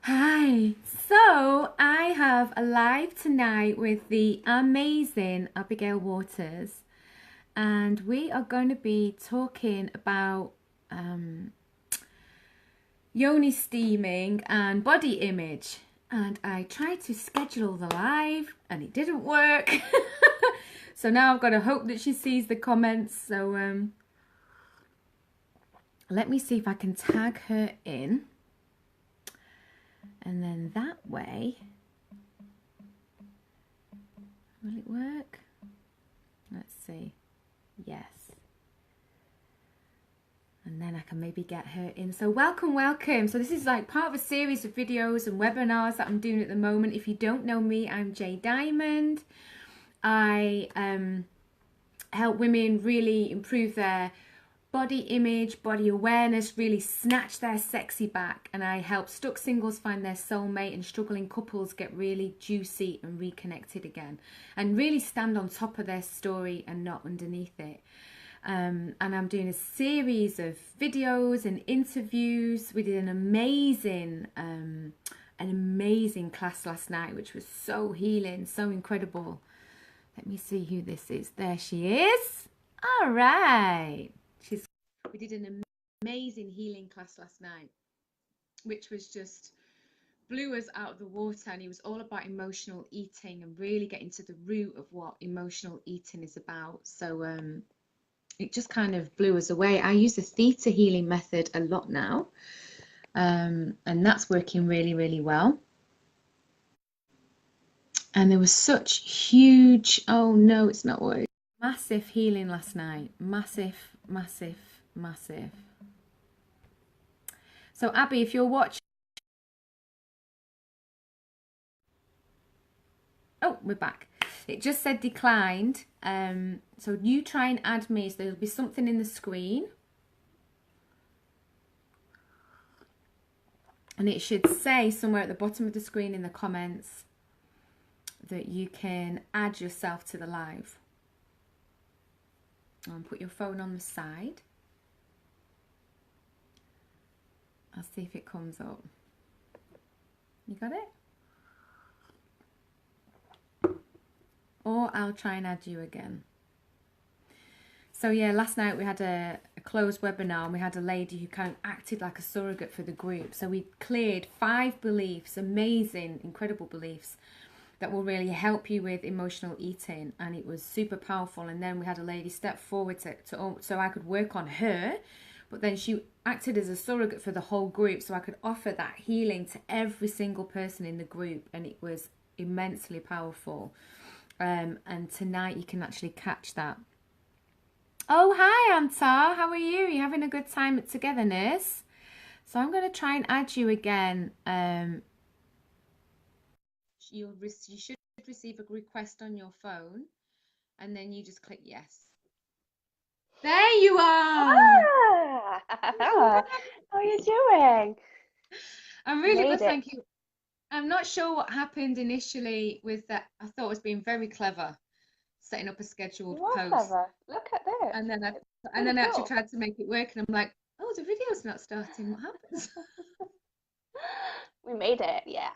Hi. So I have a live tonight with the amazing Abigail Waters, and we are going to be talking about Yoni Steaming and body image. And I tried to schedule the live, and it didn't work. So now I've got to hope that she sees the comments. So let me see if I can tag her in, and then that way, will it work? Let's see. Yes. And then I can maybe get her in. So welcome, welcome. So this is like part of a series of videos and webinars that I'm doing at the moment. If you don't know me, I'm Jay Diamond. I help women really improve their body image, body awareness, really snatch their sexy back. And I help stuck singles find their soulmate and struggling couples get really juicy and reconnected again. And really stand on top of their story and not underneath it. And I'm doing a series of videos and interviews. We did an amazing class last night, which was so healing, so incredible. Let me see who this is. There she is. All right. We did an amazing healing class last night, which was just blew us out of the water, and it was all about emotional eating and really getting to the root of what emotional eating is about. So it just kind of blew us away. I use the theta healing method a lot now, and that's working really, really well. And there was such huge, oh no, it's not working. Massive healing last night. Massive, massive, massive. So Abby, if you're watching, oh, we're back. It just said declined. So you try and add me. So there'll be something in the screen. And it should say somewhere at the bottom of the screen in the comments that you can add yourself to the live. And put your phone on the side. I'll see if it comes up. You got it? Or I'll try and add you again. So yeah, last night we had a closed webinar, and we had a lady who kind of acted like a surrogate for the group. So we cleared 5 beliefs, amazing, incredible beliefs that will really help you with emotional eating, and it was super powerful. And then we had a lady step forward so I could work on her, but then she acted as a surrogate for the whole group, so I could offer that healing to every single person in the group, and it was immensely powerful. And tonight you can actually catch that. Oh, hi, Antar. How are you? You having a good time at Togetherness? So I'm going to try and add you again. You should receive a request on your phone, and then you just click yes. There you are. Ah, how are you doing? I'm really good, Made it. thank you. I'm not sure what happened initially with that. I thought it was being very clever, setting up a scheduled You are post, clever. Look at this. and then I It's and really then I actually cool. tried to make it work, and I'm like, oh, the video's not starting. What happens? We made it. Yeah,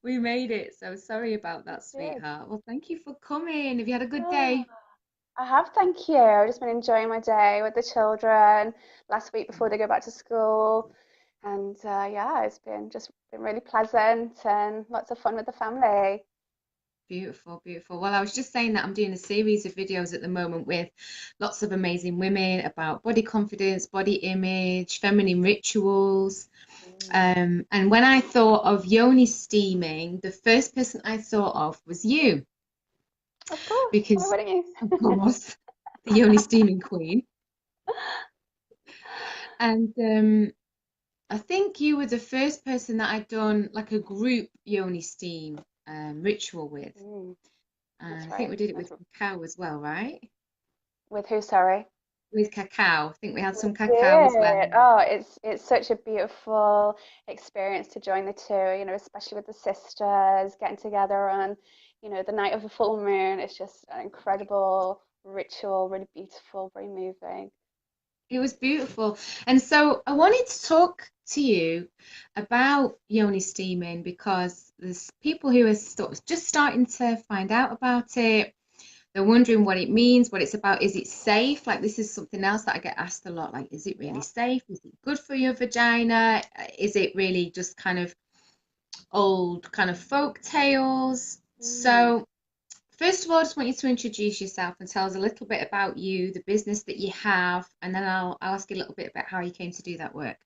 We made it. So sorry about we that, did. sweetheart. Well, thank you for coming. Have you had a good Ah, day? I have, thank you. I've just been enjoying my day with the children last week before they go back to school. And yeah, it's been really pleasant and lots of fun with the family. Beautiful, beautiful. Well, I was just saying that I'm doing a series of videos at the moment with lots of amazing women about body confidence, body image, feminine rituals. Mm. And when I thought of Yoni steaming, the first person I thought of was you, Of course. Why because wouldn't you? of course, the Yoni steaming queen. And I think you were the first person that I'd done like a group Yoni steam ritual with. Mm, And that's I think right. we did it with cacao as well, right? With who, sorry? With cacao. I think we had We some cacao as well. did. Oh, it's such a beautiful experience to join the two, especially with the sisters getting together on, the night of a full moon. It's just an incredible ritual, really beautiful, very moving. It was beautiful. And so I wanted to talk to you about Yoni Steaming because there's people who are just starting to find out about it. They're wondering what it means, what it's about. Is it safe? Like, this is something else that I get asked a lot. Like, is it really Yeah. safe? Is it good for your vagina? Is it really just kind of old kind of folk tales? Mm. So, first of all, I just want you to introduce yourself and tell us a little bit about you, the business that you have, and then I'll ask you a little bit about how you came to do that work.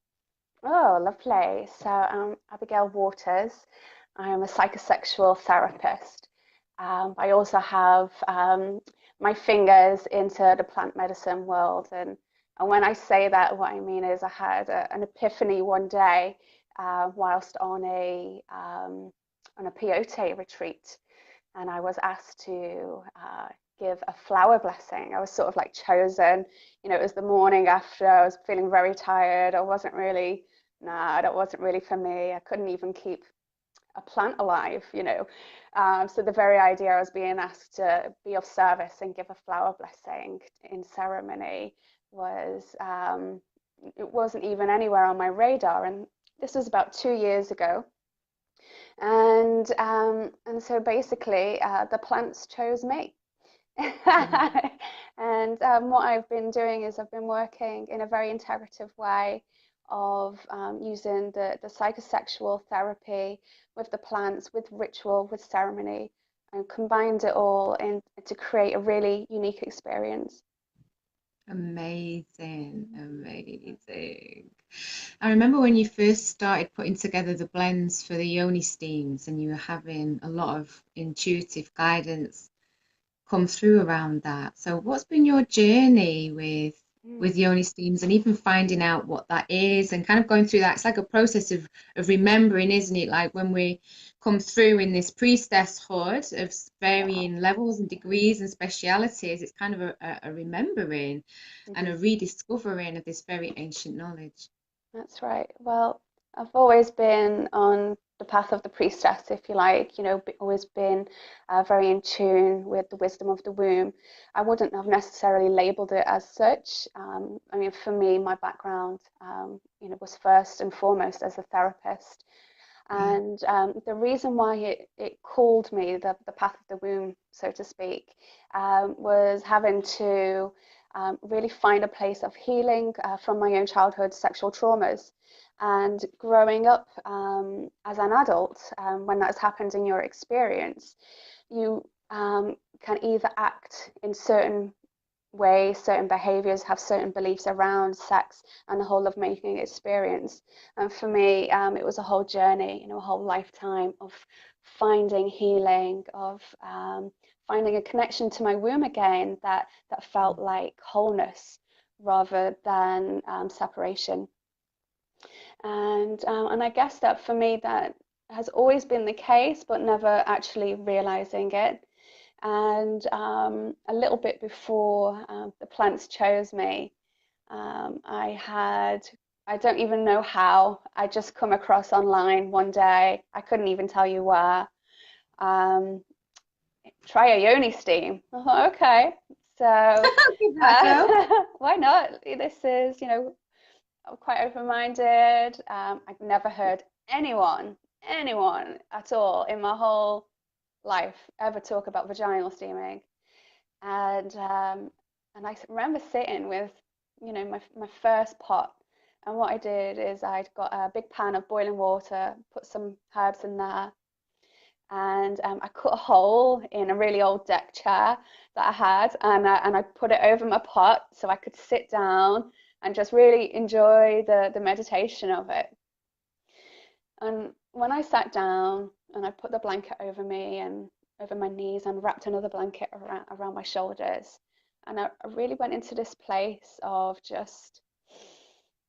Oh, lovely. So I'm Abigail Waters. I'm a psychosexual therapist. I also have my fingers into the plant medicine world. And when I say that, what I mean is I had an epiphany one day whilst on a peyote retreat. And I was asked to give a flower blessing. I was sort of like chosen. It was the morning after. I was feeling very tired. I wasn't really, nah, that wasn't really for me. I couldn't even keep a plant alive. So the very idea I was being asked to be of service and give a flower blessing in ceremony it wasn't even anywhere on my radar. And this was about 2 years ago. And so basically, the plants chose me. Mm. And what I've been doing is I've been working in a very integrative way of using the psychosexual therapy with the plants, with ritual, with ceremony, and combined it all in to create a really unique experience. Amazing, amazing. I remember when you first started putting together the blends for the Yoni steams and you were having a lot of intuitive guidance come through around that. So what's been your journey with Mm. Yoni steams and even finding out what that is and kind of going through that? It's like a process of remembering, isn't it? Like when we come through in this priestesshood of Yeah. varying levels and degrees and specialities, it's kind of a remembering and Mhm. a rediscovering of this very ancient knowledge. That's right. Well, I've always been on the path of the priestess, if you like, always been very in tune with the wisdom of the womb. I wouldn't have necessarily labeled it as such. I mean, for me, my background, was first and foremost as a therapist. Yeah. And the reason why it called me the path of the womb, so to speak, was having to really find a place of healing from my own childhood sexual traumas. And growing up as an adult, when that's happened in your experience, you can either act in certain ways, certain behaviors, have certain beliefs around sex and the whole lovemaking experience. And for me, it was a whole journey, a whole lifetime of finding healing, of finding a connection to my womb again that felt like wholeness rather than separation. And I guess that for me, that has always been the case, but never actually realizing it. And a little bit before the plants chose me, I don't even know how, I just come across online one day, I couldn't even tell you where, um, try a Yoni steam. I thought, okay, so I'll give that a go. why not? This is, I'm quite open-minded. I've never heard anyone at all in my whole life ever talk about vaginal steaming. And I remember sitting with, my first pot. And what I did is I'd got a big pan of boiling water, put some herbs in there, and I cut a hole in a really old deck chair that I had, and I put it over my pot so I could sit down and just really enjoy the meditation of it. And when I sat down and I put the blanket over me and over my knees and wrapped another blanket around my shoulders, and I really went into this place of just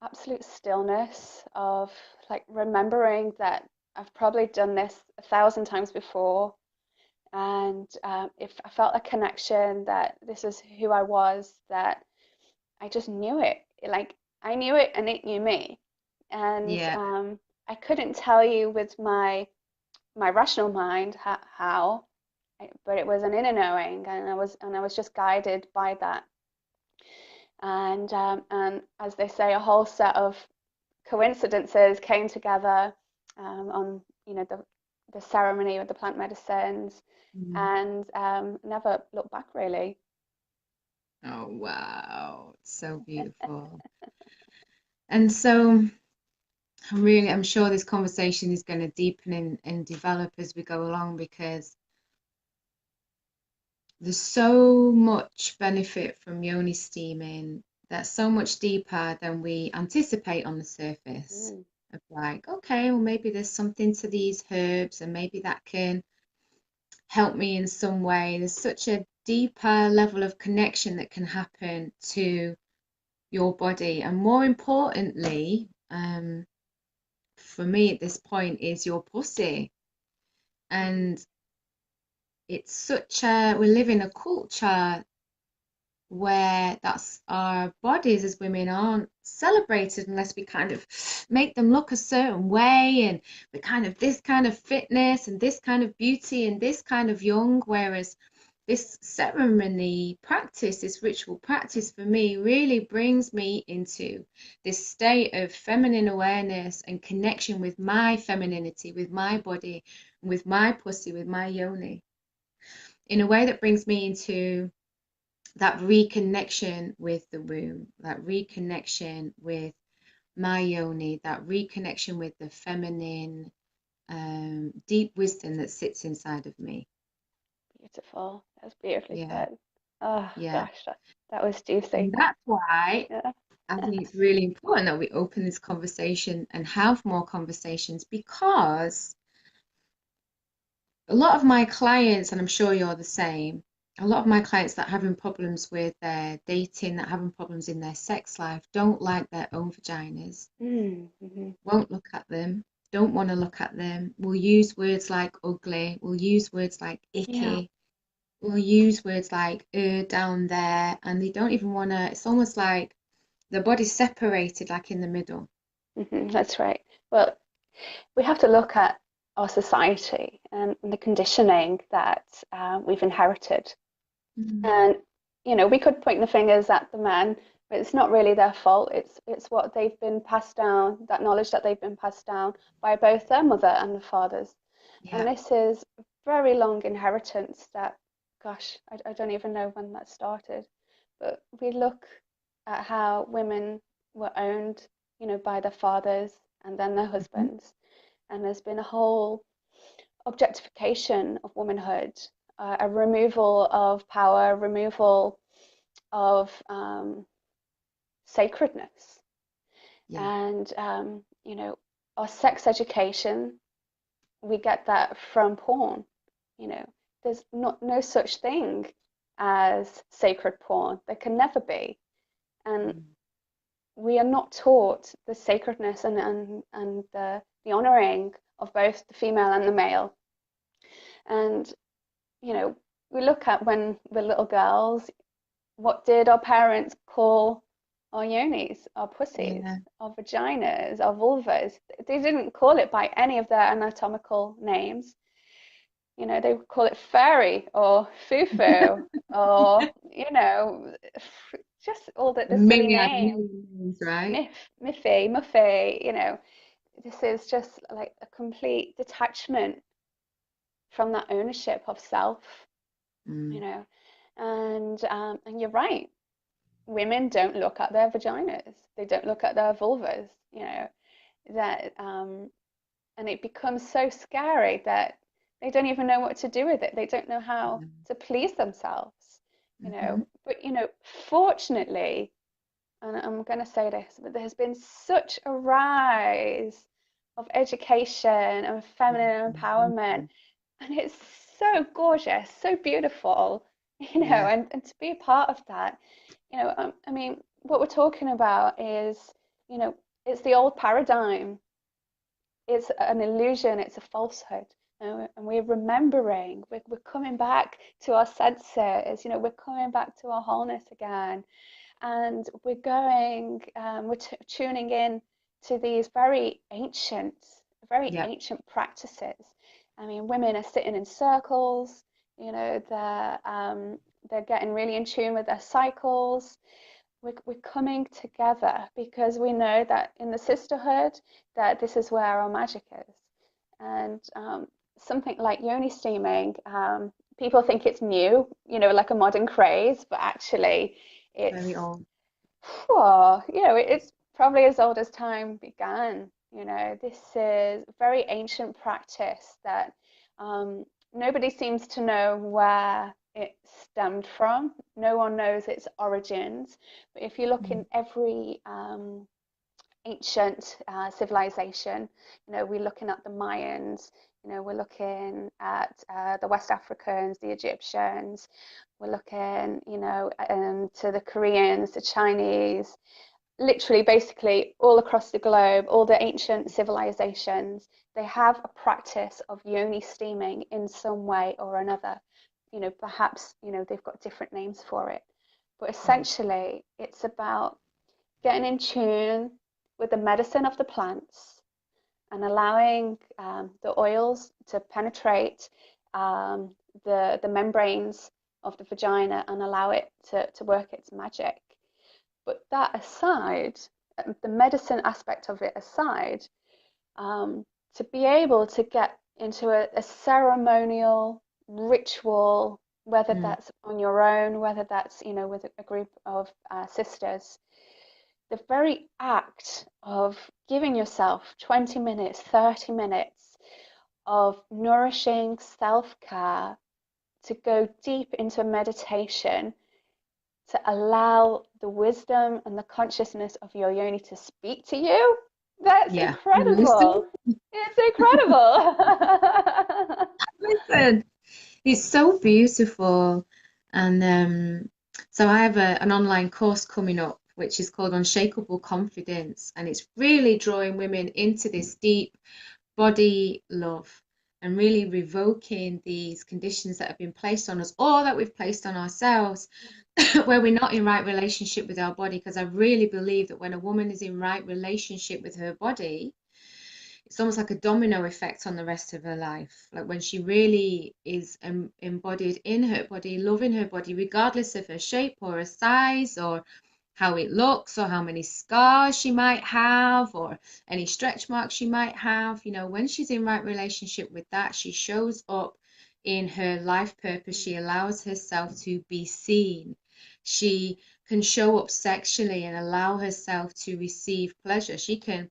absolute stillness, of like remembering that I've probably done this 1,000 times before. And if I felt a connection that this is who I was, that I just knew it. Like I knew it and it knew me. And Yeah. I couldn't tell you with my rational mind how, but it was an inner knowing, and I was just guided by that. And as they say, a whole set of coincidences came together on the ceremony with the plant medicines, Mm. and never looked back really. Oh, wow. So beautiful. And so I'm sure this conversation is going to deepen and develop as we go along because there's so much benefit from yoni steaming that's so much deeper than we anticipate on the surface. Mm. Of like, okay, well, maybe there's something to these herbs and maybe that can help me in some way. There's such a deeper level of connection that can happen to your body. And more importantly, for me at this point, is your pussy. And it's such a, we live in a culture where that's our bodies as women aren't celebrated unless we kind of make them look a certain way and we kind of this kind of fitness and this kind of beauty and this kind of young, whereas this ceremony practice, this ritual practice for me really brings me into this state of feminine awareness and connection with my femininity, with my body, with my pussy, with my yoni, in a way that brings me into that reconnection with the womb, that reconnection with my yoni, that reconnection with the feminine, deep wisdom that sits inside of me. Beautiful. That's beautifully Yeah, said. Oh yeah. gosh, that was juicy. And that's why Yeah. I think it's really important that we open this conversation and have more conversations because a lot of my clients, and I'm sure you're the same, a lot of my clients that are having problems with their dating, that are having problems in their sex life, don't like their own vaginas, Mm-hmm. won't look at them, don't want to look at them, will use words like ugly, will use words like Yeah. icky, will use words like down there, and they don't even want to, it's almost like the body's separated, like in the middle. That's right. Well, we have to look at our society and the conditioning that we've inherited. Mm. And we could point the fingers at the men, but it's not really their fault. It's what they've been passed down, that knowledge that they've been passed down by both their mother and their fathers. And Yeah. this is very long inheritance that, gosh, I don't even know when that started. But we look at how women were owned, by their fathers and then their Mhm. husbands. And there's been a whole objectification of womanhood, a removal of power, removal of sacredness. Yeah. And, our sex education, we get that from porn. You know, there's not no such thing as sacred porn. There can never be. And Mm. we are not taught the sacredness and the honoring of both the female and the male. And we look at when we're little girls, what did our parents call our yonis, our pussies, Yeah. our vaginas, our vulvas? They didn't call it by any of their anatomical names. They would call it fairy or foo-foo or, just all the A silly million, names. million names, right? Miffy, Muffy. This is just like a complete detachment from that ownership of self, you Mm. know. And you're right. Women don't look at their vaginas. They don't look at their vulvas, that and it becomes so scary that they don't even know what to do with it. They don't know how to please themselves, Mm-hmm. But fortunately, and I'm going to say this, but there has been such a rise of education and feminine empowerment, Mhm. and it's so gorgeous, so beautiful, Yeah. and to be a part of that, I mean, what we're talking about is, you know, it's the old paradigm. It's an illusion, it's a falsehood. And we're remembering, we're coming back to our senses, we're coming back to our wholeness again. And we're tuning in to these very Yeah. ancient practices. I mean, women are sitting in circles, they're getting really in tune with their cycles. we're coming together because we know that in the sisterhood that this is where our magic is. And something like Yoni steaming, people think it's new, like a modern craze, but actually Very it's, old. it's probably as old as time began. This is a very ancient practice that nobody seems to know where it stemmed from. No one knows its origins. But if you look Mm. in every ancient civilization, we're looking at the Mayans, we're looking at the West Africans, the Egyptians, we're looking, to the Koreans, the Chinese, literally basically all across the globe, all the ancient civilizations, they have a practice of yoni steaming in some way or another. Perhaps, they've got different names for it. But Mm. essentially, it's about getting in tune with the medicine of the plants and allowing the oils to penetrate um, the membranes of the vagina and allow it to work its magic. But that aside, the medicine aspect of it aside, to be able to get into a ceremonial ritual, whether Mm. that's on your own, whether that's, with a group of sisters, the very act of giving yourself 20 minutes, 30 minutes of nourishing self care to go deep into meditation to allow the wisdom and the consciousness of your yoni to speak to you. That's Yeah. I'm listening. incredible. It's incredible. Listen. It's so beautiful. And so I have an online course coming up, which is called Unshakable Confidence. And it's really drawing women into this deep body love and really revoking these conditions that have been placed on us or that we've placed on ourselves where we're not in right relationship with our body. Because I really believe that when a woman is in right relationship with her body, it's almost like a domino effect on the rest of her life. Like when she really is embodied in her body, loving her body, regardless of her shape or her size or how it looks or how many scars she might have or any stretch marks she might have. When she's in right relationship with that, she shows up in her life purpose. She allows herself to be seen. She can show up sexually and allow herself to receive pleasure. She can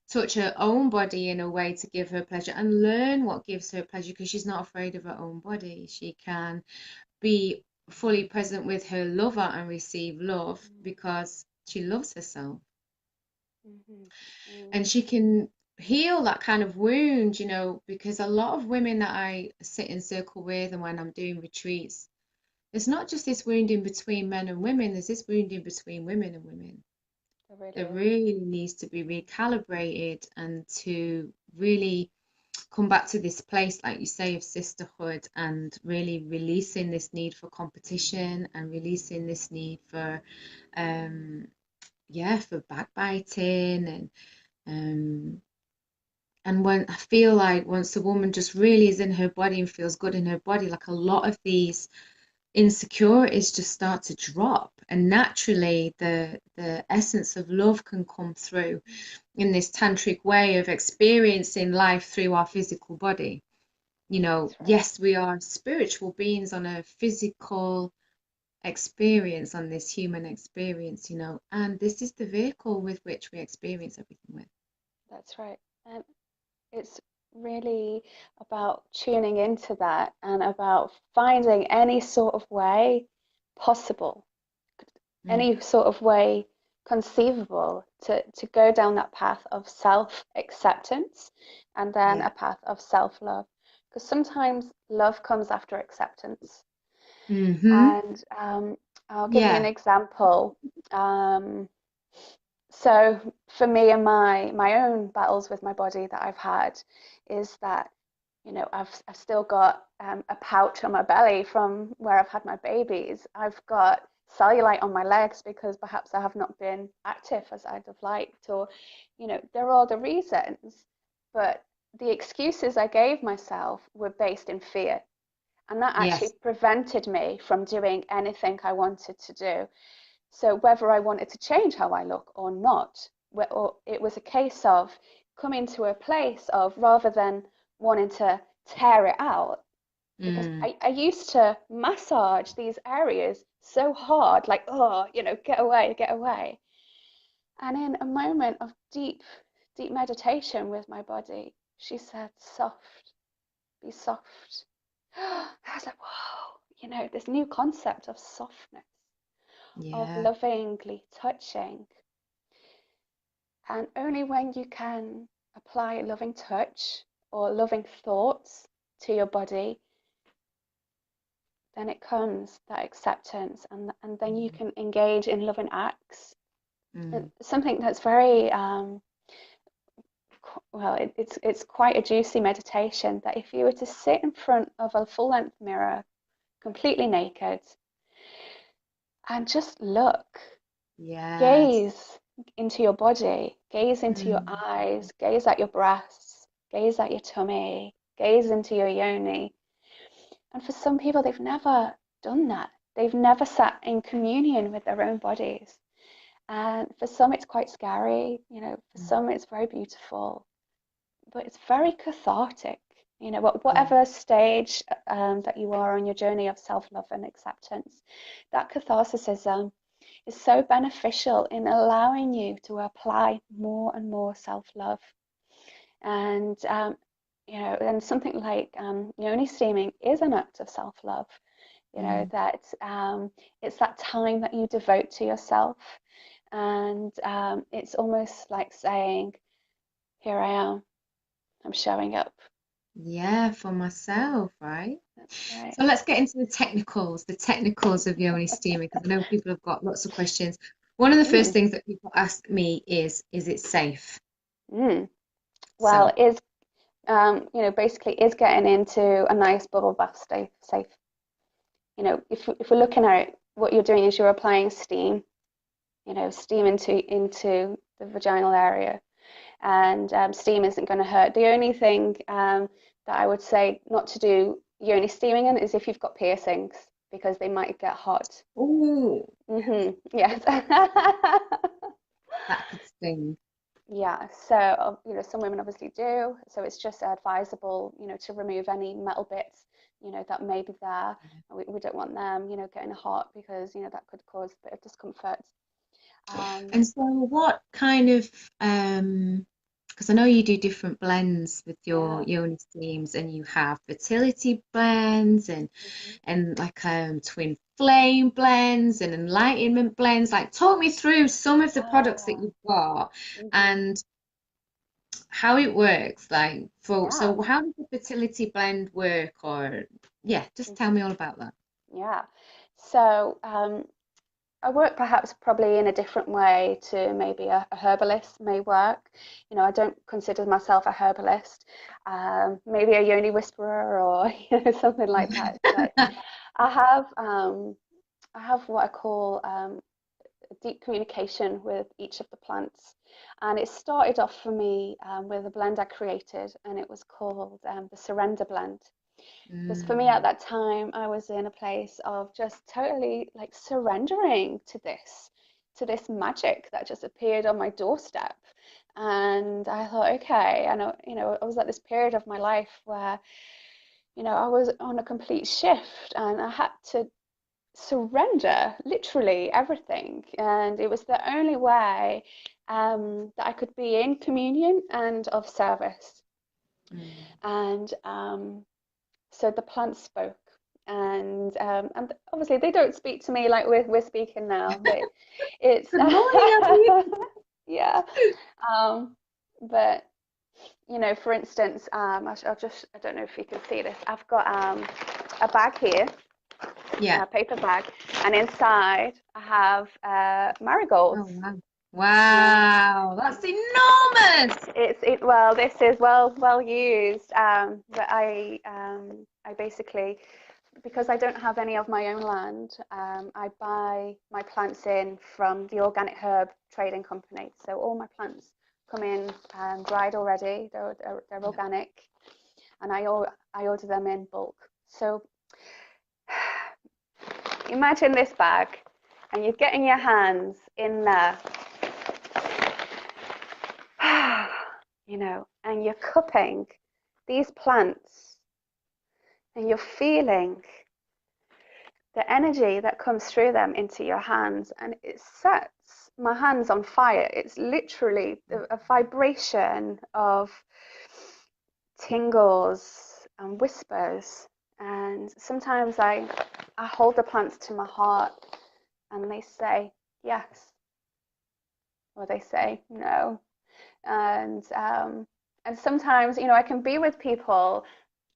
touch her own body in a way to give her pleasure and learn what gives her pleasure because she's not afraid of her own body. She can be fully present with her lover and receive love because she loves herself. Mhm, mm, And she can heal that kind of wound, because a lot of women that I sit in circle with and when I'm doing retreats, it's not just this wounding between men and women, there's this wounding between women and women it really that is. really needs to be recalibrated and to really come back to this place, like you say, of sisterhood and really releasing this need for competition and releasing this need for, um, yeah, for backbiting um, and when I feel like once a woman just really is in her body and feels good in her body, like a lot of these insecurities just start to drop and naturally the essence of love can come through in this tantric way of experiencing life through our physical body. That's right. Yes, we are spiritual beings on a physical experience, on this human experience, and this is the vehicle with which we experience everything with. That's right. And it's really about tuning into that and about finding any sort of way possible, Mm, any sort of way conceivable to go down that path of self-acceptance and then yeah. a path of self-love. Because sometimes love comes after acceptance. Mm-hmm. And I'll give you an Yeah. example. Um, so for me and my own battles with my body that I've had is that I've still got a pouch on my belly from where I've had my babies. I've got cellulite on my legs because perhaps I have not been active as I'd have liked, or they're all the reasons. But the excuses I gave myself were based in fear, and that actually Yes. prevented me from doing anything I wanted to do. So whether I wanted to change how I look or not, or it was a case of coming to a place of, rather than wanting to tear it out, because I used to massage these areas so hard, like, oh, get away, get away. And in a moment of deep, deep meditation with my body, she said, soft, be soft. I was like, whoa, this new concept of softness, of Yeah. lovingly touching. And only when you can apply loving touch or loving thoughts to your body, then it comes that acceptance, and then you can engage in loving acts. And something that's very it's quite a juicy meditation, that if you were to sit in front of a full-length mirror, completely naked, and just look, Yes. gaze into your body, gaze into your eyes, gaze at your breasts, gaze at your tummy, gaze into your yoni. And for some people, they've never done that. They've never sat in communion with their own bodies. And for some, it's quite scary. For some, it's very beautiful, but it's very cathartic. Whatever stage that you are on your journey of self-love and acceptance, that catharticism is so beneficial in allowing you to apply more and more self-love. And and something like Yoni steaming is an act of self-love. That it's that time that you devote to yourself, and it's almost like saying, here I am, I'm showing up. Yeah, for myself, right? That's right. So let's get into the technicals of Yoni steaming, because I know people have got lots of questions. One of the first Mm, things that people ask me is it safe? mm. Well, So, basically is getting into a nice bubble bath safe. If we're looking at it, what you're doing is you're applying steam, steam into the vaginal area, and steam isn't going to hurt. The only thing that I would say not to do yoni steaming in is if you've got piercings, because they might get hot. oh, Yes. that could sting. Yeah, so some women obviously do, so it's just advisable, to remove any metal bits, that may be there. We don't want them, getting hot, because that could cause a bit of discomfort. And so what kind of because I know you do different blends with your Yeah. yoni steams, and you have fertility blends and Mhm. like twin flame blends and enlightenment blends. Like, talk me through some of the products that Ah, you've got mhm. and how it works. Like, Yeah. so how does the fertility blend work? Or yeah, just tell Mhm. me all about that. Yeah. So I work perhaps probably in a different way to maybe a herbalist may work. I don't consider myself a herbalist. Maybe a yoni whisperer, or something like that. But I have um, I have what I call a deep communication with each of the plants, and it started off for me with a blend I created, and it was called the Surrender Blend. Because for me at Mm, that time, I was in a place of just totally like surrendering to this magic that just appeared on my doorstep. And I thought, okay, I know, I was at this period of my life where, I was on a complete shift, and I had to surrender literally everything. And it was the only way that I could be in communion and of service. mm. And so the plants spoke, and obviously they don't speak to me like we're speaking now, but it's Good morning, Abby. yeah. But for instance, I don't know if you can see this. I've got a bag here, Yeah. a paper bag, and inside I have Oh, marigolds. wow. And Wow, that's enormous. well, this is well used, but I basically, because I don't have any of my own land, I buy my plants in from the Organic Herb Trading Company. So all my plants come in dried already. They're Yeah. organic, and I order them in bulk. So imagine this bag. and you're getting your hands in there, and you're cupping these plants, and you're feeling the energy that comes through them into your hands, and it sets my hands on fire. It's literally a vibration of tingles and whispers. And sometimes I hold the plants to my heart, and they say yes, or they say no. And sometimes, I can be with people,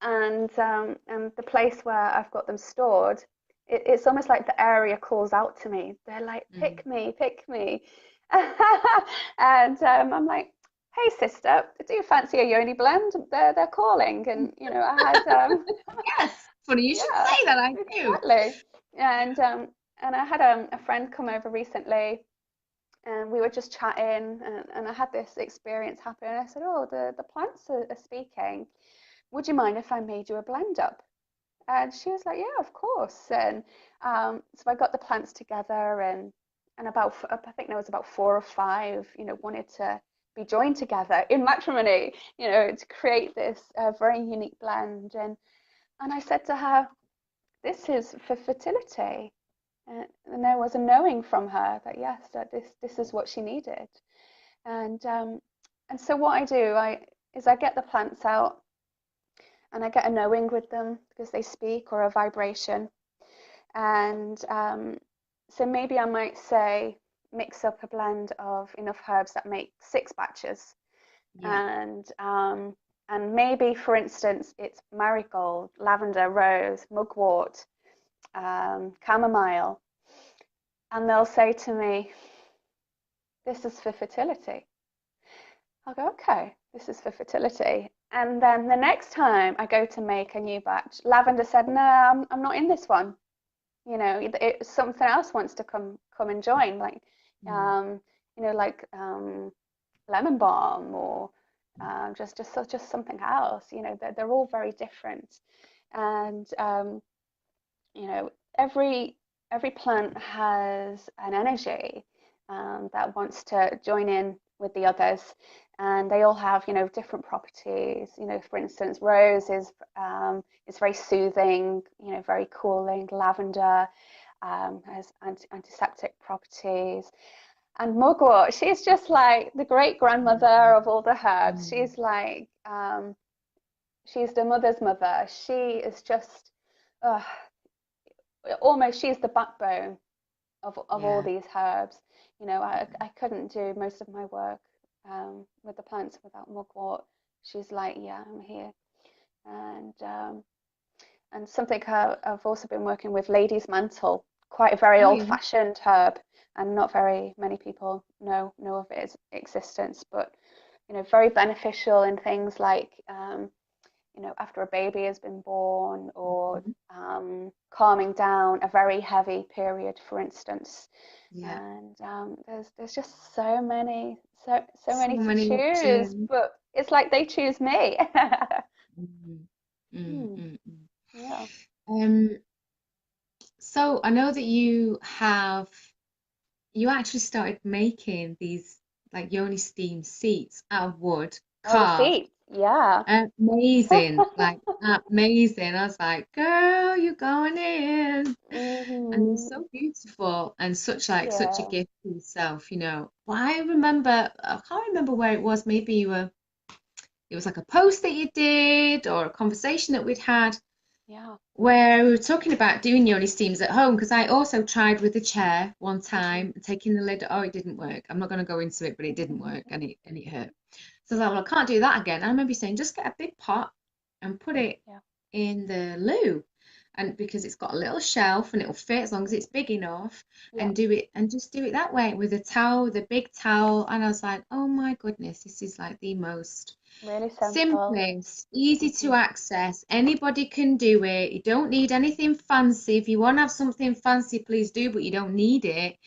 and the place where I've got them stored, it's almost like the area calls out to me. They're like, pick me, pick me. And I'm like, hey sister, do you fancy a yoni blend? They're calling. And I had Yes, funny you should yeah, say that. I do. exactly. And I had a friend come over recently, and we were just chatting, and I had this experience happen. And I said, oh, the plants are speaking. Would you mind if I made you a blend up? And she was like, yeah, of course. And so I got the plants together, and I think there was about 4 or 5, wanted to be joined together in matrimony, to create this very unique blend. And I said to her, this is for fertility. And there was a knowing from her that yes, that this is what she needed. And so what I do, I get the plants out, and I get a knowing with them because they speak, or a vibration. And so maybe I might say mix up a blend of enough herbs that make 6 batches. Yeah. And maybe, for instance, it's marigold, lavender, rose, mugwort, chamomile. And they'll say to me, this is for fertility. I'll go, okay, this is for fertility. And then the next time I go to make a new batch, lavender said, no, I'm not in this one. Something else wants to come and join, like, Mm. like lemon balm, or just something else. They're all very different. And you know, every plant has an energy that wants to join in with the others, and they all have, different properties. For instance, rose is very soothing, very cooling. Lavender has antiseptic properties. And mugwort, she's just like the great grandmother of all the herbs. Mm. She's the mother's mother. She is just, uh, almost, she's the backbone of all Yeah. these herbs. I couldn't do most of my work with the plants without mugwort. She's like, yeah, I'm here. And something I've also been working with, lady's mantle, quite a very Oh yeah. old-fashioned herb, and not very many people know of its existence, but very beneficial in things like after a baby has been born, or Mhm. calming down a very heavy period, for instance. Yeah. And there's just so many So to many choose, options. but it's like they choose me. Mm, mm, Hmm, mm, mm. yeah. Um, so I know that you actually started making these like Yoni steam seats out of wood, Oh, the carved. seats. Yeah. Amazing, like amazing. I was like, girl, you're going in. And they're Hmm. so beautiful and such a Yeah. gift to yourself. Well, I can't remember where it was. Maybe it was like a post that you did or a conversation that we'd had Yeah. where we were talking about doing yoni steams at home because I also tried with a chair one Hmm. time, taking the lid. Oh, it didn't work. I'm not going to go into it, but it didn't work and it hurt. So I was like, well, I can't do that again. I remember you saying, just get a big pot and put it Yeah. in the loo. And because it's got a little shelf and it'll fit as long as it's big enough, Yeah. and do it and just do it that way with a towel, the big towel. And I was like, oh my goodness, this is like the most Really simple. simplest, easy to Hmm. access. Anybody can do it. You don't need anything fancy. If you want to have something fancy, please do, but you don't need it.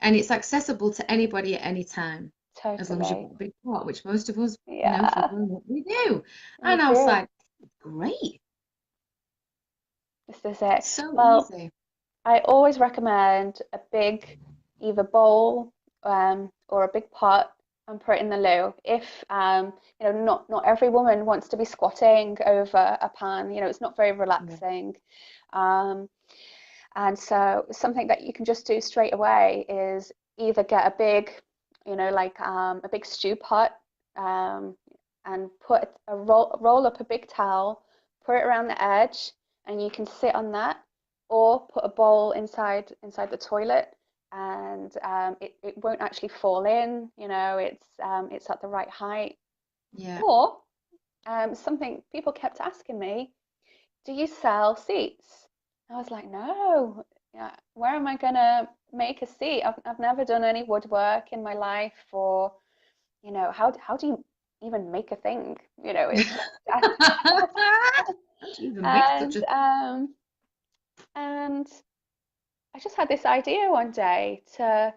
And it's accessible to anybody at any time, as long as you've Totally. got a big pot, which most of us, for Yeah. growing up, we do. We And I was do. like, great, This is it. so Well, easy. I always recommend a big either bowl or a big pot and put it in the loo. If not every woman wants to be squatting over a pan. It's not very Yeah. relaxing. Um, and so something that you can just do straight away is either get a big, like a big stew pot, um, and put roll up a big towel, put it around the edge, and you can sit on that, or put a bowl inside the toilet, and it won't actually fall in. It's at the right height. Yeah. Or something people kept asking me, do you sell seats? I was like, no, yeah, where am I gonna make a seat? I've never done any woodwork in my life, or how do you even make a thing? It's just How do you even make such and a thing? and I just had this idea one day to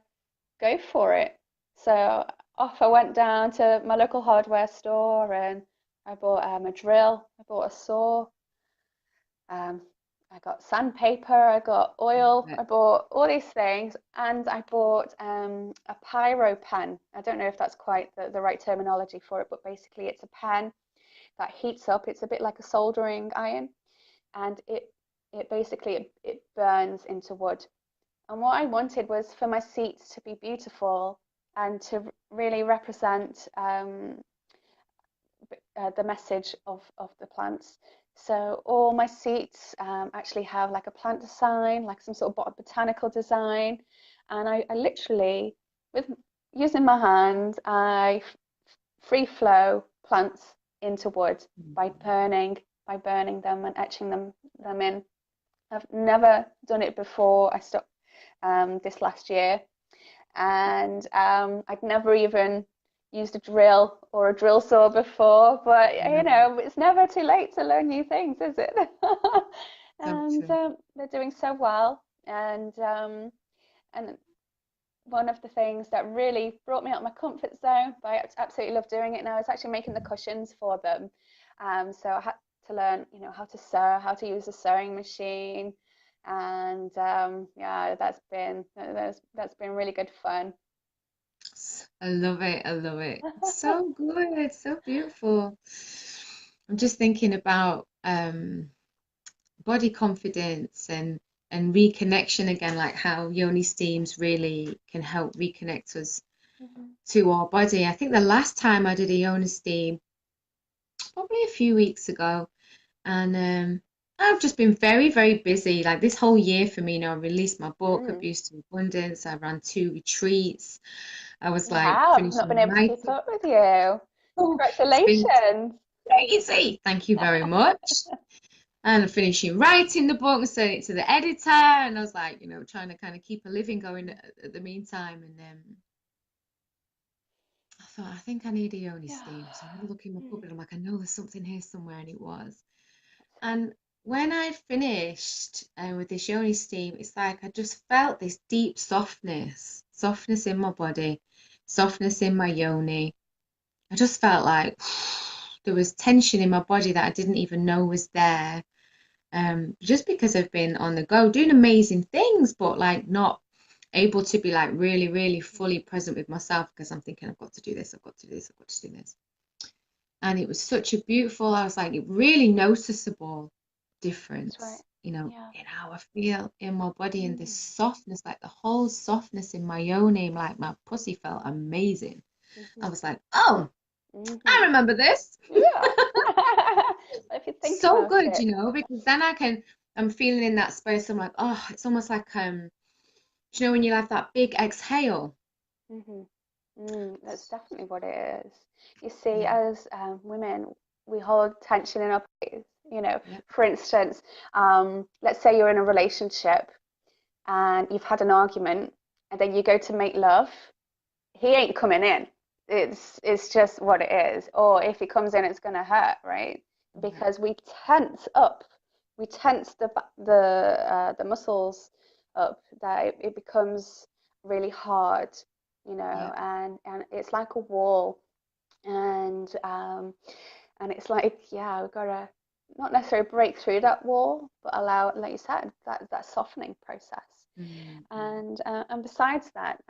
go for it. So off I went down to my local hardware store, and I bought a drill, I bought a saw, Um, I got sandpaper, I got oil, But I bought all these things, and I bought a pyro pen. I don't know if that's quite the right terminology for it, but basically it's a pen that heats up. It's a bit like a soldering iron, and it basically it burns into wood. And what I wanted was for my seats to be beautiful and to really represent the message of the plants. So all my seats actually have like a plant design, like some sort of botanical design. And I literally, with using my hand, I free flow plants into wood by burning them and etching them in. I've never done it before. I stopped this last year, and I'd never even used a drill or a drill saw before, but it's never too late to learn new things, is it? so And true. they're doing so well, and one of the things that really brought me out of my comfort zone, but I absolutely love doing it now, is actually making the cushions for them. So I had to learn, how to sew, how to use a sewing machine, and yeah, that's been really good fun. I love it. I love it. So good. So beautiful. I'm just thinking about body confidence and reconnection again, like how Yoni steams really can help reconnect us Mhm. to our body. I think the last time I did a Yoni steam, probably a few weeks ago, and I've just been very, very busy. Like this whole year for me, I released my book, Mm. Abuse to Abundance. I ran 2 retreats. I was You like have. I've not been finishing able to my keep up with you. book. It's been Congratulations. crazy. Thank you very much. And I'm finishing writing the book and sending it to the editor. And I was like, trying to kind of keep a living going at the meantime. And I thought, I think I need a Yoni Yeah. steam. So I had a look in my Mm. cupboard. I'm like, I know there's something here somewhere. And it was. And when I finished with this Yoni steam, it's like I just felt this deep softness in my body, softness in my yoni. I just felt like there was tension in my body that I didn't even know was there. Just because I've been on the go doing amazing things, but like not able to be like really, really fully present with myself because I'm thinking I've got to do this, I've got to do this, I've got to do this. And it was such a beautiful, I was like, it really noticeable That's right. difference, Yeah. in how I feel in my body and this Mm. softness, like the whole softness in my yoni, like my pussy felt amazing. I Mhm. was like, oh, I Mhm. remember this. Yeah. If you think So about good, it. because then I'm feeling in that space. I'm like, oh, it's almost like when you have that big exhale. Mhm. That's definitely what it is. You see, Yeah, as women, we hold tension in our bodies. yeah, For instance, let's say you're in a relationship and you've had an argument, and then you go to make love. He ain't coming in. It's just what it is. Or if he comes in, it's gonna hurt, right? yeah, Because we tense up. We tense the muscles up that it becomes really hard, yeah, and it's like a wall, and it's like, yeah, we gotta. not necessarily break through that wall, but allow, like you said, that softening process. Mm-hmm. And besides that,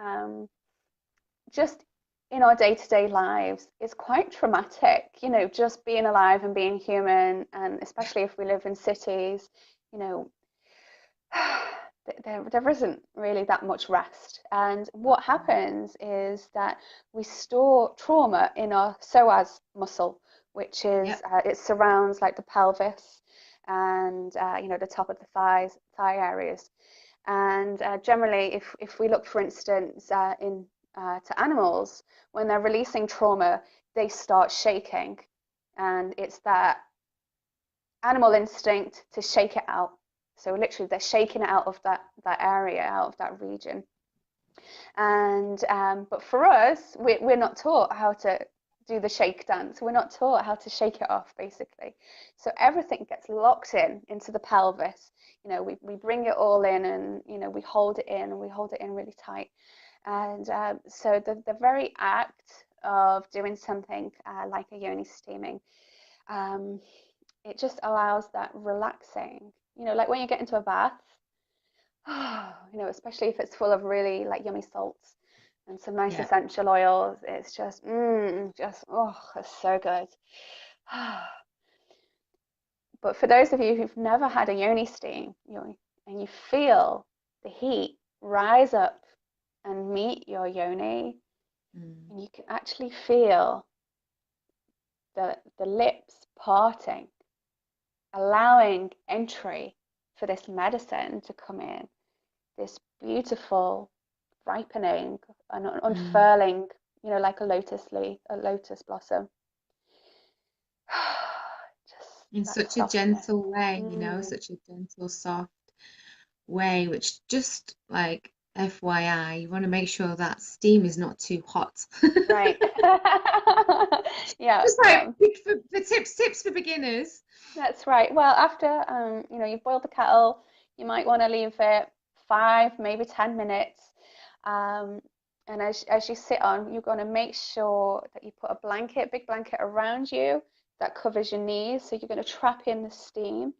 just in our day-to-day lives, it's quite traumatic, just being alive and being human, and especially if we live in cities, you know, there isn't really that much rest. And what happens is that we store trauma in our psoas muscle, which is Yep. it surrounds like the pelvis and the top of the thigh areas. And generally, if we look, for instance, in to animals, when they're releasing trauma, they start shaking, and it's that animal instinct to shake it out. So literally, they're shaking it out of that area, out of that region. And but for us, we're not taught how to do the shake dance. We're not taught how to shake it off, basically. So everything gets locked in into the pelvis. We bring it all in, and we hold it in, and we hold it in really tight. And so the very act of doing something like a yoni steaming, um, it just allows that relaxing. Like when you get into a bath, especially if it's full of really like yummy salts and some nice Yep. essential oils. It's oh, it's so good. But for those of you who've never had a yoni steam, and you feel the heat rise up and meet your yoni, Mm. and you can actually feel the lips parting, allowing entry for this medicine to come in, this beautiful ripening and Mm. unfurling, like a lotus leaf, a lotus blossom. Just In that such a softness. gentle way, Mm, such a gentle, soft way, which just like FYI, you want to make sure that steam is not too hot. right. Yeah, Just yeah. like for tips for beginners. That's right. Well, after you've boiled the kettle, you might want to leave it 5, maybe 10 minutes. Um, and as you sit on, you're going to make sure that you put a blanket, big blanket around you that covers your knees. So you're going to trap in the steam.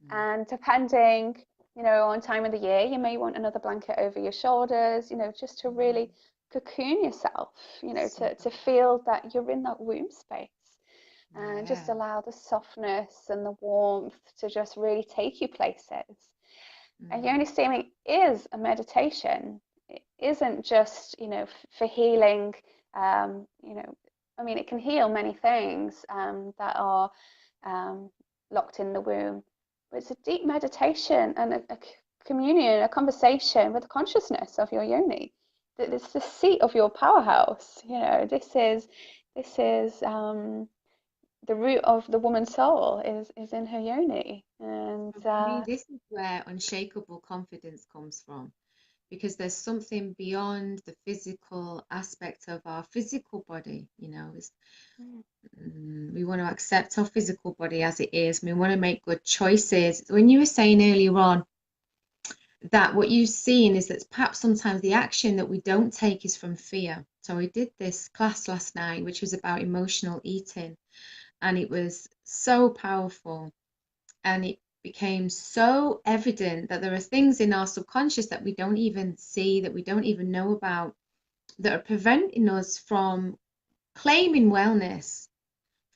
Mm. And depending, on time of the year, you may want another blanket over your shoulders, just to really Mm. cocoon yourself, to, So to feel that you're in that womb space, and just yeah. allow the softness and the warmth to just really take you places. And Mm. yoni steaming is a meditation. It isn't just, for healing. I mean, it can heal many things that are um, locked in the womb, but it's a deep meditation and a communion, a conversation with the consciousness of your yoni. That it's the seat of your powerhouse. This is the root of the woman's soul is in her yoni, and For me, this is where unshakable confidence comes from, because there's something beyond the physical aspect of our physical body, we want to accept our physical body as it is. We want to make good choices. When you were saying earlier on that what you've seen is that perhaps sometimes the action that we don't take is from fear. So we did this class last night, which was about emotional eating, and it was so powerful. And it became so evident that there are things in our subconscious that we don't even see, that we don't even know about, that are preventing us from claiming wellness,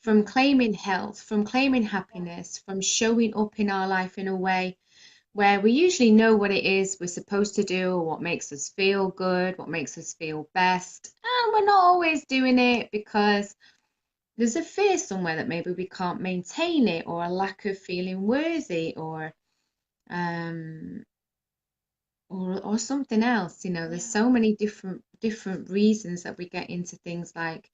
from claiming health, from claiming happiness, from showing up in our life in a way where we usually know what it is we're supposed to do, or what makes us feel good, what makes us feel best. And we're not always doing it because there's a fear somewhere that maybe we can't maintain it, or a lack of feeling worthy, um or something else. There's yeah, so many different reasons that we get into things like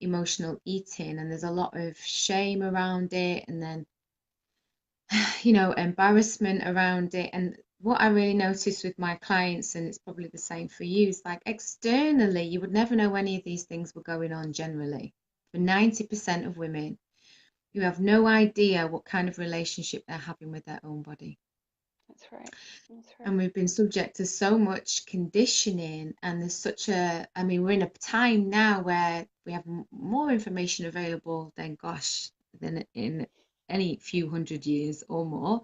emotional eating, and there's a lot of shame around it, and then embarrassment around it. And what I really noticed with my clients, and it's probably the same for you, is like externally you would never know any of these things were going on generally. For 90% of women, you have no idea what kind of relationship they're having with their own body. that's right. That's And right. we've been subject to so much conditioning, and there's I mean, we're in a time now where we have more information available than, gosh, than in any few hundred years or more.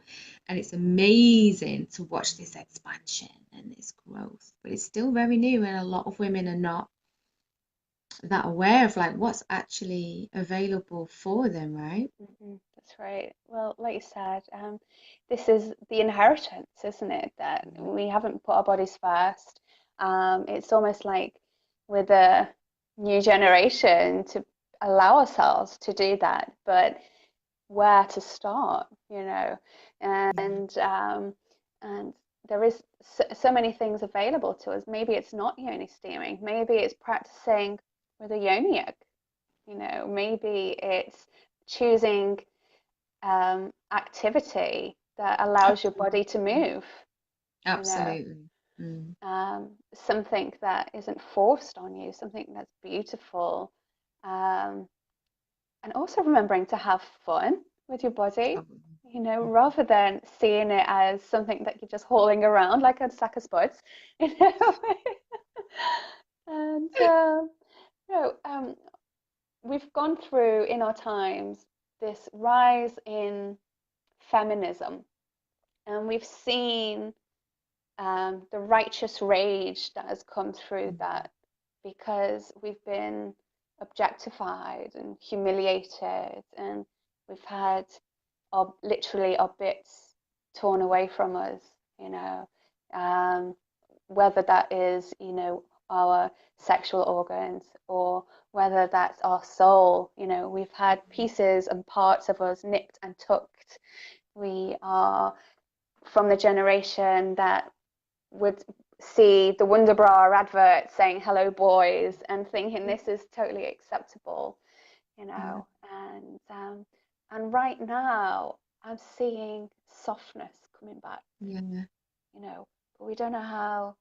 And it's amazing to watch this expansion and this growth. But it's still very new, and a lot of women are not that aware of like what's actually available for them, right? That's right. Well, like you said, this is the inheritance, isn't it? That we haven't put our bodies first. It's almost like we're the new generation to allow ourselves to do that, but where to start, you know? Yeah, And there is so many things available to us. Maybe it's not yoni steaming. Maybe it's practicing with a yoni egg. You know, maybe it's choosing activity that allows your absolutely. body to move, you know, Absolutely. Mm. something that isn't forced on you, something that's beautiful. Um, and also remembering to have fun with your body, Totally. you know, rather than seeing it as something that you're just hauling around like a sack of spuds, you know. And, you know, we've gone through in our times this rise in feminism, and we've seen the righteous rage that has come through Mm. that because we've been objectified and humiliated, and we've had literally our bits torn away from us, you know, um, whether that is, you know, our sexual organs or whether that's our soul, you know, we've had pieces and parts of us nipped and tucked. We are from the generation that would see the Wonderbra advert saying "Hello, boys" and thinking this is totally acceptable, you Yeah. know. And right now, I'm seeing softness coming back, Yeah. you know. But we don't know how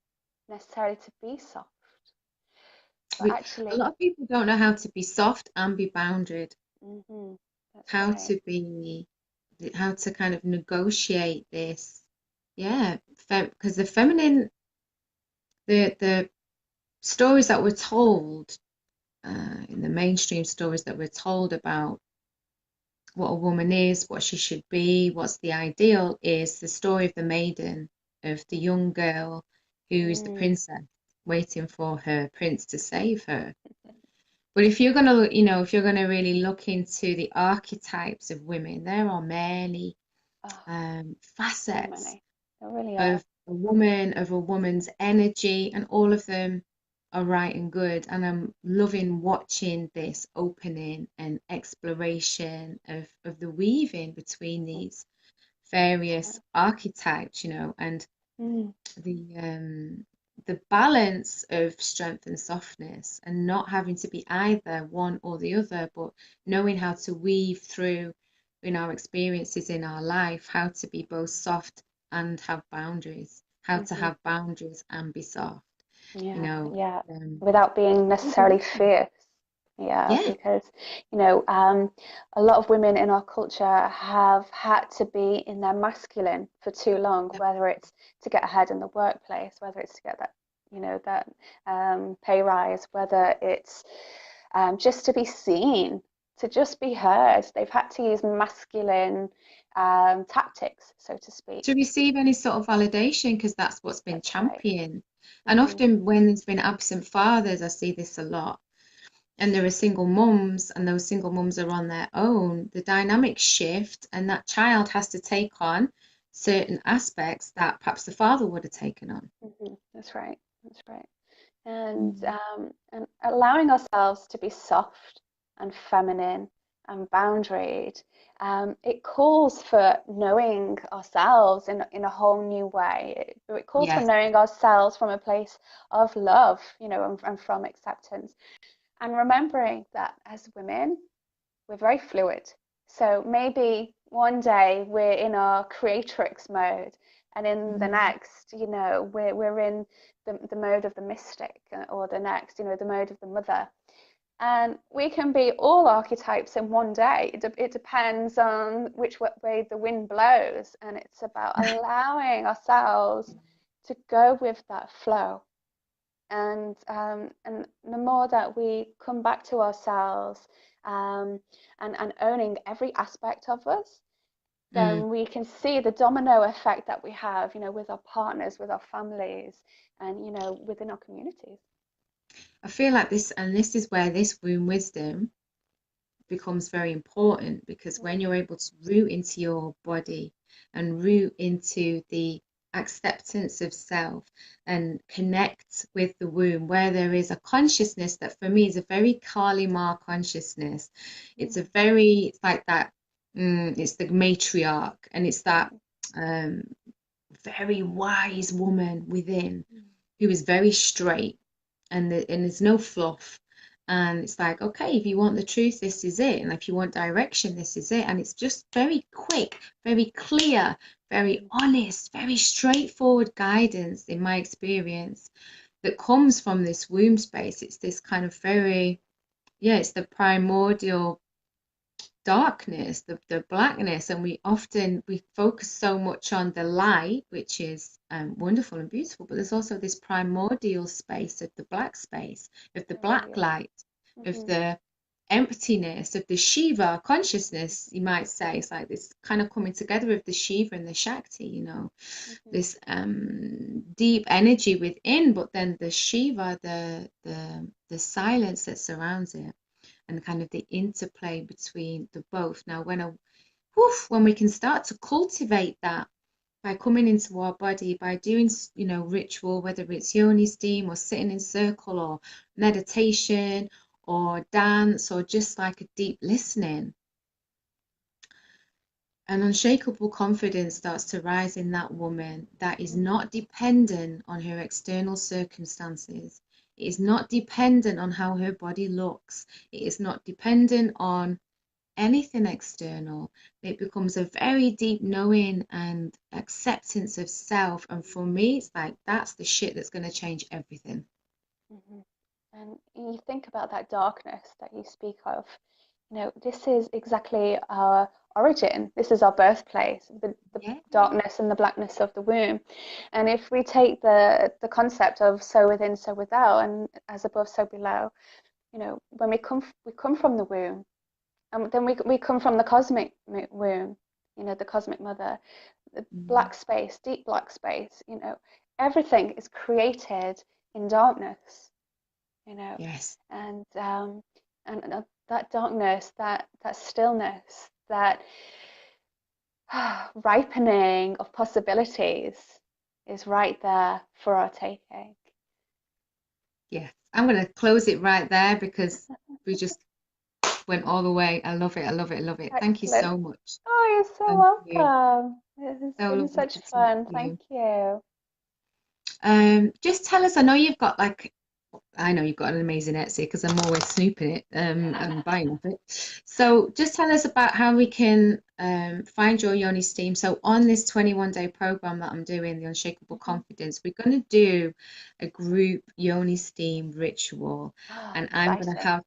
necessarily to be soft, but A lot actually, of people don't know how to be soft and be boundaried, hmm that's how right. to be, how to kind of negotiate this. Yeah, because the feminine, the stories that were told in the mainstream stories that we're told about what a woman is, what she should be, what's the ideal, is the story of the maiden, of the young girl who is the Mm. princess waiting for her prince to save her. But if you're gonna look, if you're gonna really look into the archetypes of women, there are many Oh, so facets many. There really are. of a woman, of a woman's energy, and all of them are right and good. And I'm loving watching this opening and exploration of the weaving between these Yeah. various archetypes, and Mm. the balance of strength and softness, and not having to be either one or the other, but knowing how to weave through in our experiences in our life, how to be both soft and have boundaries, how to Hmm. have boundaries and be soft, you Yeah, know. yeah, Um, without being necessarily fierce. Yeah, yeah, because you know, a lot of women in our culture have had to be in their masculine for too long, whether it's to get ahead in the workplace, whether it's to get that, you know, that pay rise, whether it's just to be seen, to just be heard. They've had to use masculine tactics, so to to speak. receive any sort of validation, because that's what's been That's right. championed. And Hmm. often when there's been absent fathers, I see this a lot, and there are single mums, and those single mums are on their own, the dynamics shift, and that child has to take on certain aspects that perhaps the father would have taken on. That's right. That's right. Mm. And allowing ourselves to be soft and feminine and boundaried, it calls for knowing ourselves in a whole new way. It calls for Yes, knowing ourselves from a place of love, you know, and from acceptance. And remembering that as women, we're very fluid. So maybe one day we're in our creatrix mode, and in the mm, next, you know, we're in the mode of the mystic, or the next, you know, the mode of the mother. And we can be all archetypes in one day. It depends on which way the wind blows. And it's about allowing ourselves to go with that flow. And the more that we come back to ourselves and owning every aspect of us, Mm. then we can see the domino effect that we have, with our partners, with our families, and, within our communities. I feel like this, and this is where this womb wisdom becomes very important, because when you're able to root into your body and root into the acceptance of self and connect with the womb, where there is a consciousness that for me is a very Kali Ma consciousness. It's a very, it's like that, it's the matriarch, and it's that um, very wise woman within who is very straight, and there's no fluff. And it's like, okay, if you want the truth, this is it. And if you want direction, this is it. And it's just very quick, very clear, very honest, very straightforward guidance, in my experience, that comes from this womb space. It's this kind of very, yeah, it's the primordial darkness, the blackness, and we focus so much on the light, which is wonderful and beautiful, but there's also this primordial space of the black space, of the There really black is. light, of the emptiness, of the Shiva consciousness, you might say. It's like this kind of coming together of the Shiva and the Shakti, this deep energy within, but then the Shiva, the silence that surrounds it, and kind of the interplay between the both. Now, when we can start to cultivate that by coming into our body, by doing, ritual, whether it's Yoni steam or sitting in circle or meditation or dance or just like a deep listening, an unshakable confidence starts to rise in that woman that is not dependent on her external circumstances. It is not dependent on how her body looks. It is not dependent on anything external. It becomes a very deep knowing and acceptance of self. And for me, it's like that's the shit that's going to change everything. Hmm. And you think about that darkness that you speak of, this is exactly our origin. This is our birthplace, the Yeah. darkness and the blackness of the womb. And if we take the concept of so within, so without, and as above, so below, when we come from the womb, and then we come from the cosmic womb, the cosmic mother, the Mm. black space, deep black space, everything is created in darkness, you know, Yes. and that darkness, that stillness, that ripening of possibilities is right there for our taking. Yes. I'm going to close it right there because we just went all the way. I love it. I love it. I love it. Thank you Excellent. so much. Oh, you're so Thank you. welcome. This has So been lovely such to talk fun. to Thank you. you. Just tell us, I know you've got like, I know you've got an amazing Etsy because I'm always snooping it and buying off it. So just tell us about how we can find your Yoni Steam. So on this 21-day program that I'm doing, the Unshakable Mhm. Confidence, we're going to do a group Yoni Steam ritual, Ah, and I'm going to exciting. have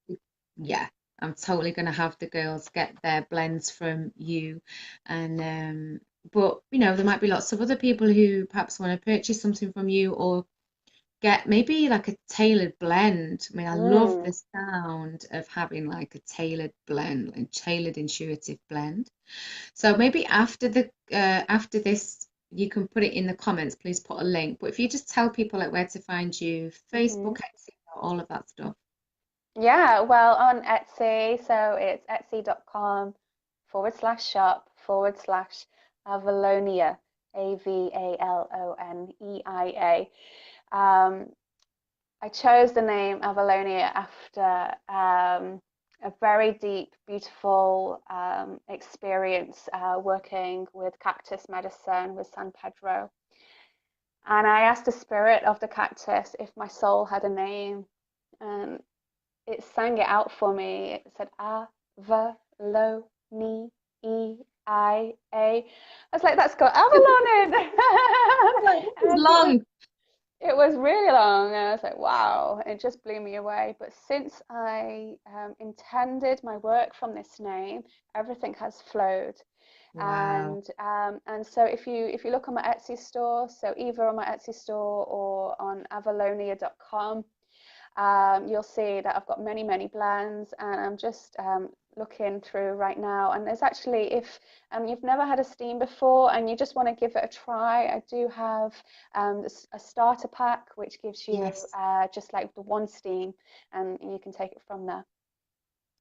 yeah, I'm totally going to have the girls get their blends from you, and but there might be lots of other people who perhaps want to purchase something from you or get maybe like a tailored blend. I mean, I love Mm. the sound of having like a tailored blend, like tailored intuitive blend. So maybe after this, you can put it in the comments. Please put a link. But if you just tell people like where to find you, Hmm. Facebook, Etsy, all of that stuff. Yeah, well, on Etsy, so it's etsy.com/shop/Avalonia, Avaloneia. I chose the name Avalonia after a very deep, beautiful experience working with cactus medicine with San Pedro. And I asked the spirit of the cactus if my soul had a name. And it sang it out for me. It said Avalone. I was like, that's got Avalon in. Like, this is And long. it was really long, and I was like, wow, it just blew me away. But since I intended my work from this name, everything has flowed. Wow. And so if you look on my Etsy store, so either on my Etsy store or on avalonia.com, you'll see that I've got many blends, and I'm just looking through right now. And there's actually, if you've never had a steam before and you just want to give it a try, I do have a starter pack which gives you Yes. just like the one steam, and you can take it from there.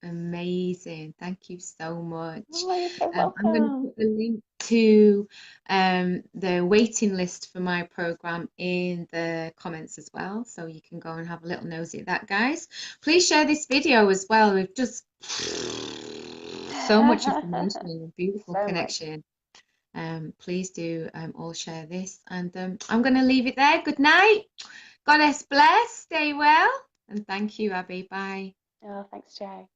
Amazing. Thank you so much. Oh, you're so I'm going to welcome. put the link to the waiting list for my program in the comments as well. So you can go and have a little nosy at that, guys. Please share this video as well. We've just so much information and a beautiful So much. connection. Please do all share this. And I'm going to leave it there. Good night. Goddess bless. Stay well. And thank you, Abby. Bye. Oh, thanks, Jay.